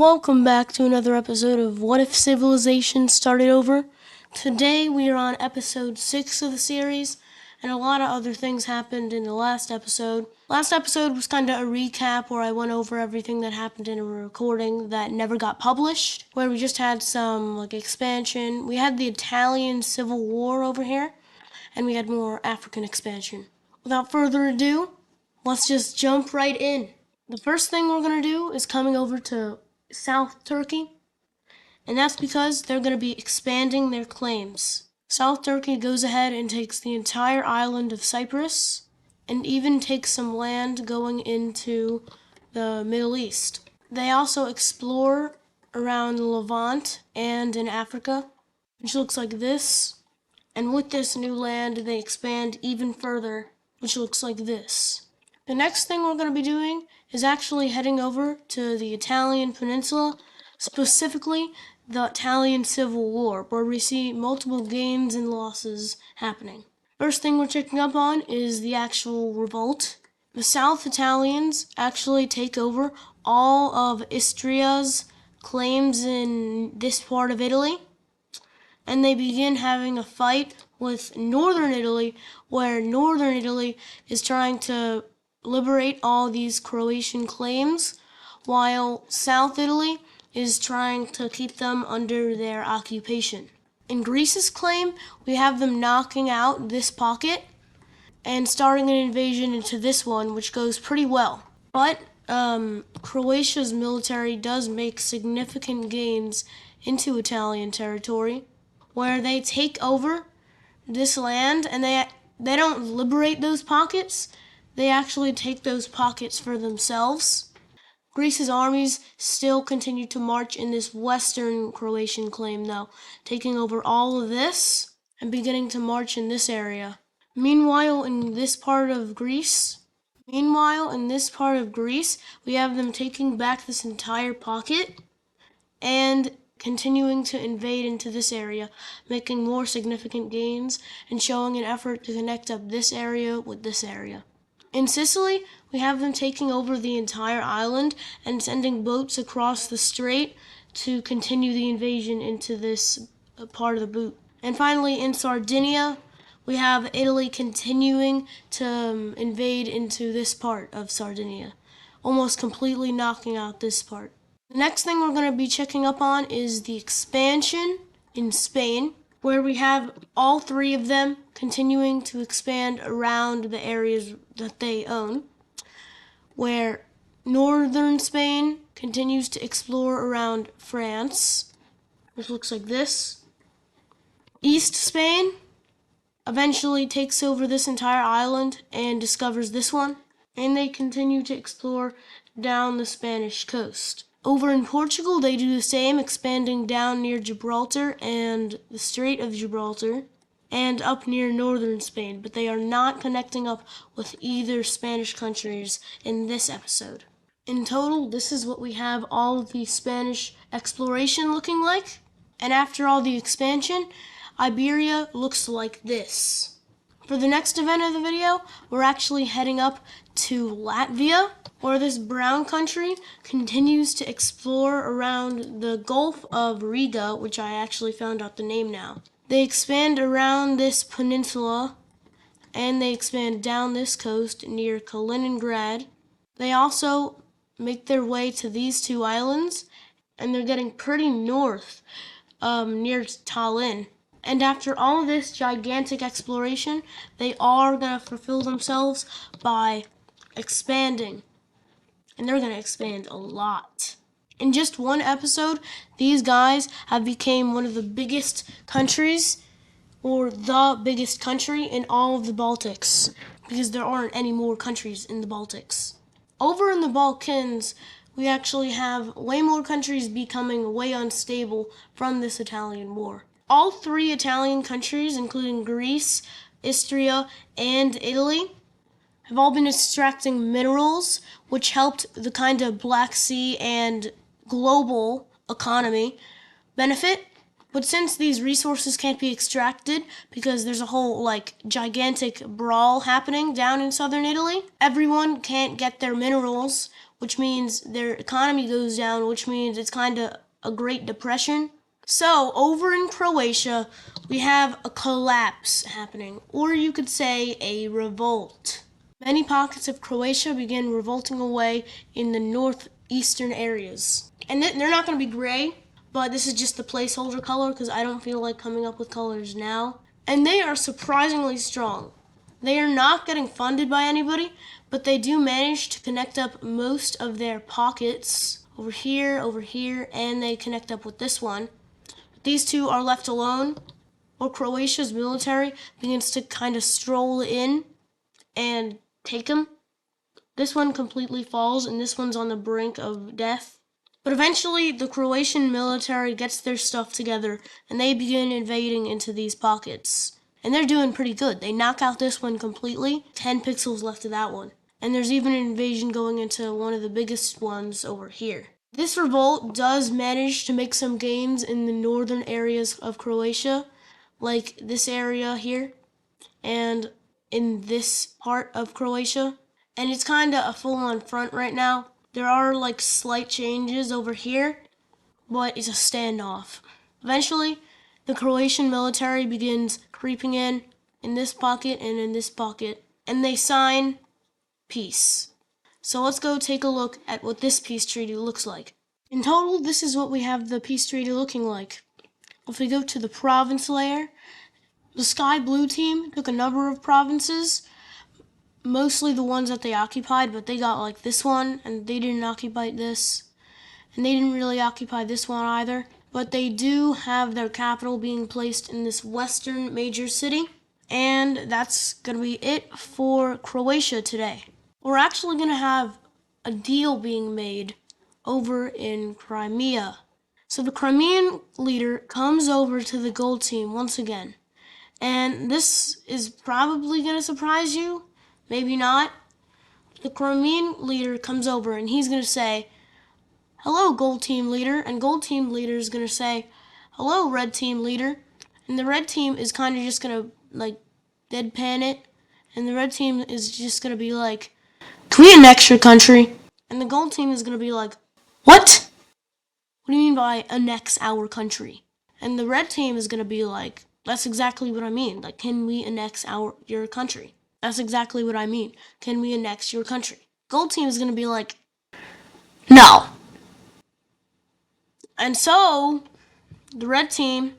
Welcome back to another episode of What If Civilization Started Over? Today we are on episode 6 of the series, and a lot of other things happened in the last episode. Last episode was kind of a recap where I went over everything that happened in a recording that never got published, where we just had some expansion. We had the Italian Civil War over here, and we had more African expansion. Without further ado, let's just jump right in. The first thing we're going to do is coming over to South Turkey, and that's because they're going to be expanding their claims. South Turkey goes ahead and takes the entire island of Cyprus, and even takes some land going into the Middle East. They also explore around Levant and in Africa, which looks like this. And with this new land, they expand even further, which looks like this. The next thing we're going to be doing is actually heading over to the Italian peninsula, specifically the Italian Civil War, where we see multiple gains and losses happening. First thing we're checking up on is the actual revolt. The South Italians actually take over all of Istria's claims in this part of Italy, and they begin having a fight with Northern Italy, where Northern Italy is trying to liberate all these Croatian claims, while South Italy is trying to keep them under their occupation. In Greece's claim, we have them knocking out this pocket and starting an invasion into this one, which goes pretty well. But Croatia's military does make significant gains into Italian territory, where they take over this land, and they don't liberate those pockets. They actually take those pockets for themselves. Greece's armies still continue to march in this western Croatian claim, though, taking over all of this and beginning to march in this area. Meanwhile, in this part of Greece, we have them taking back this entire pocket and continuing to invade into this area, making more significant gains and showing an effort to connect up this area with this area. In Sicily, we have them taking over the entire island and sending boats across the strait to continue the invasion into this part of the boot. And finally, in Sardinia, we have Italy continuing to invade into this part of Sardinia, almost completely knocking out this part. The next thing we're going to be checking up on is the expansion in Spain, where we have all three of them continuing to expand around the areas that they own, where northern Spain continues to explore around France, which looks like this. East Spain eventually takes over this entire island and discovers this one, and they continue to explore down the Spanish coast. Over in Portugal, they do the same, expanding down near Gibraltar and the Strait of Gibraltar, and up near northern Spain, but they are not connecting up with either Spanish countries in this episode. In total, this is what we have all of the Spanish exploration looking like, and after all the expansion, Iberia looks like this. For the next event of the video, we're actually heading up to Latvia, where this brown country continues to explore around the Gulf of Riga, which I actually found out the name now. They expand around this peninsula, and they expand down this coast near Kaliningrad. They also make their way to these two islands, and they're getting pretty north, near Tallinn. And after all this gigantic exploration, they are going to fulfill themselves by expanding. And they're going to expand a lot. In just one episode, these guys have become one of the biggest countries, or the biggest country in all of the Baltics, because there aren't any more countries in the Baltics. Over in the Balkans, we actually have way more countries becoming way unstable from this Italian war. All three Italian countries, including Greece, Istria, and Italy, have all been extracting minerals, which helped the kind of Black Sea and global economy benefit. But since these resources can't be extracted because there's a whole gigantic brawl happening down in southern Italy, everyone can't get their minerals, which means their economy goes down, which means it's kind of a Great Depression. So over in Croatia, we have a collapse happening, or you could say a revolt. Many pockets of Croatia begin revolting away in the northeastern areas. And they're not going to be gray, but this is just the placeholder color because I don't feel like coming up with colors now. And they are surprisingly strong. They are not getting funded by anybody, but they do manage to connect up most of their pockets over here, and they connect up with this one. These two are left alone, or Croatia's military begins to kind of stroll in and take them. This one completely falls, and this one's on the brink of death. But eventually, the Croatian military gets their stuff together, and they begin invading into these pockets. And they're doing pretty good. They knock out this one completely, 10 pixels left of that one. And there's even an invasion going into one of the biggest ones over here. This revolt does manage to make some gains in the northern areas of Croatia, like this area here, and in this part of Croatia. And it's kind of a full-on front right now. There are like slight changes over here, but it's a standoff. Eventually, the Croatian military begins creeping in this pocket and in this pocket, and they sign peace. So let's go take a look at what this peace treaty looks like. In total, this is what we have the peace treaty looking like. If we go to the province layer, the sky blue team took a number of provinces, mostly the ones that they occupied, but they got like this one, and they didn't occupy this, and they didn't really occupy this one either. But they do have their capital being placed in this western major city, and that's going to be it for Croatia today. We're actually going to have a deal being made over in Crimea. So the Crimean leader comes over to the gold team once again. And this is probably going to surprise you, maybe not. The Crimean leader comes over and he's going to say, "Hello, gold team leader." And gold team leader is going to say, "Hello, red team leader." And the red team is kind of just going to like deadpan it. And the red team is just going to be like, "Can we annex your country?" And the gold team is going to be like, "What? What do you mean by annex our country?" And the red team is going to be like, "That's exactly what I mean. Like, can we annex your country? That's exactly what I mean. Can we annex your country?" Gold team is going to be like, "No." And so the red team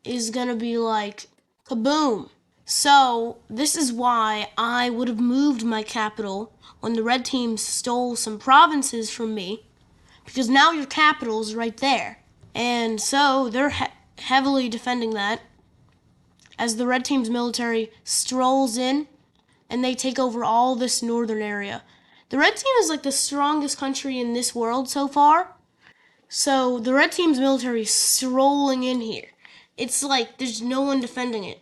is going to be like, "Kaboom." So this is why I would have moved my capital when the red team stole some provinces from me, because now your capital is right there. And so they're heavily defending that as the red team's military strolls in and they take over all this northern area. The red team is like the strongest country in this world so far. So the red team's military is strolling in here. It's like there's no one defending it.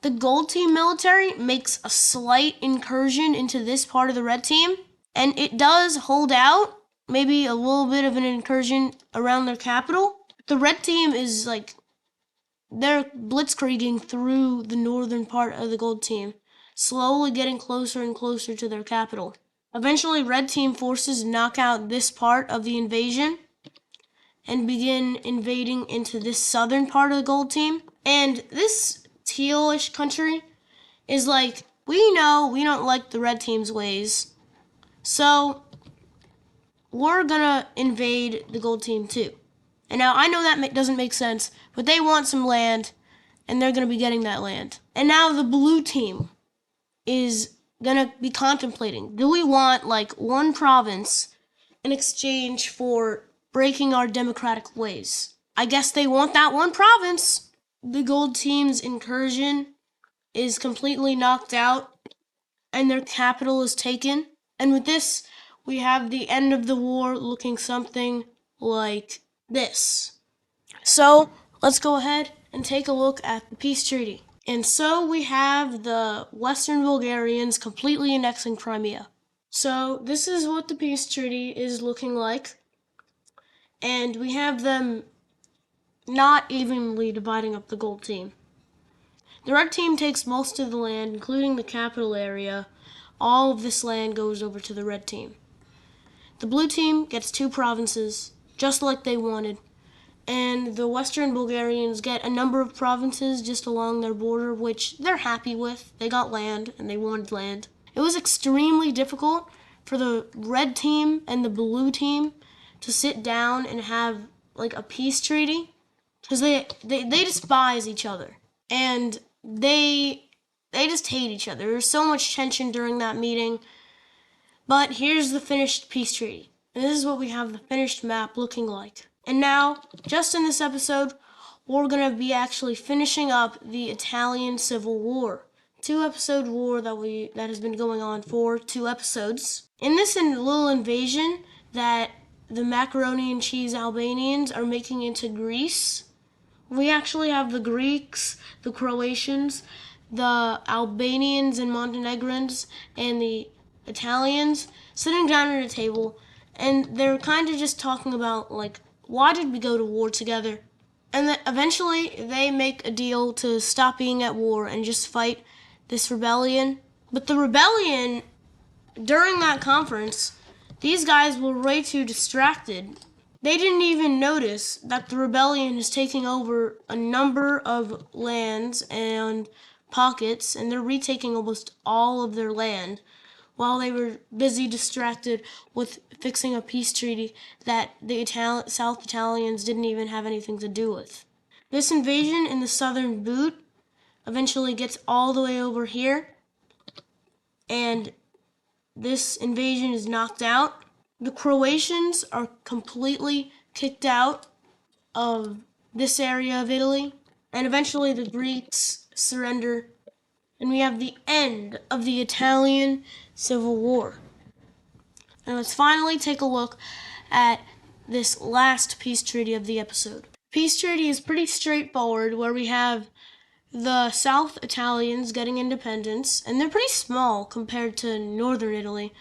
The gold team military makes a slight incursion into this part of the red team, and it does hold out, maybe a little bit of an incursion around their capital. The red team is like, they're blitzkrieging through the northern part of the gold team, slowly getting closer and closer to their capital. Eventually, red team forces knock out this part of the invasion and begin invading into this southern part of the gold team. And this tealish country is like, we know we don't like the red team's ways, so we're gonna invade the gold team too. And now I know that doesn't make sense, but they want some land, and they're gonna be getting that land. And now the blue team is gonna be contemplating, do we want like one province in exchange for breaking our democratic ways? I guess they want that one province. The gold team's incursion is completely knocked out, and their capital is taken. And with this, we have the end of the war looking something like this. So let's go ahead and take a look at the peace treaty. And so we have the Western Bulgarians completely annexing Crimea. So this is what the peace treaty is looking like. And we have them not evenly dividing up the gold team. The red team takes most of the land, including the capital area, all of this land goes over to the red team. The blue team gets 2 provinces, just like they wanted, and the Western Bulgarians get a number of provinces just along their border, which they're happy with. They got land, and they wanted land. It was extremely difficult for the red team and the blue team to sit down and have like a peace treaty, because they despise each other, and they just hate each other. There was so much tension during that meeting. But here's the finished peace treaty. And this is what we have the finished map looking like. And now, just in this episode, we're going to be actually finishing up the Italian Civil War. 2-episode war that has been going on for 2 episodes. In this little invasion that the macaroni and cheese Albanians are making into Greece, we actually have the Greeks, the Croatians, the Albanians and Montenegrins, and the Italians sitting down at a table, and they're kind of just talking about, like, why did we go to war together? And then eventually they make a deal to stop being at war and just fight this rebellion. But the rebellion, during that conference, these guys were way too distracted. They didn't even notice that the rebellion is taking over a number of lands and pockets, and they're retaking almost all of their land, while they were busy distracted with fixing a peace treaty that the South Italians didn't even have anything to do with. This invasion in the southern boot eventually gets all the way over here, and this invasion is knocked out. The Croatians are completely kicked out of this area of Italy, and eventually the Greeks surrender, and we have the end of the Italian Civil War. And let's finally take a look at this last peace treaty of the episode. Peace treaty is pretty straightforward, where we have the South Italians getting independence, and they're pretty small compared to Northern Italy,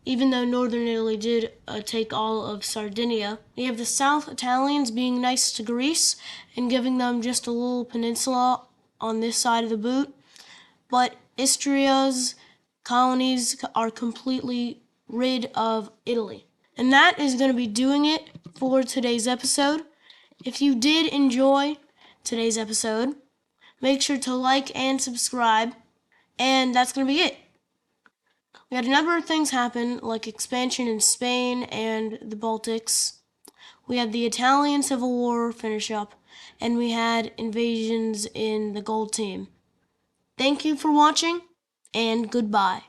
even though Northern Italy did take all of Sardinia. We have the South Italians being nice to Greece and giving them just a little peninsula on this side of the boot, but Istria's colonies are completely rid of Italy. And that is going to be doing it for today's episode. If you did enjoy today's episode, make sure to like and subscribe, and that's going to be it. We had a number of things happen, like expansion in Spain and the Baltics. We had the Italian Civil War finish up, and we had invasions in the Gold Team. Thank you for watching, and goodbye.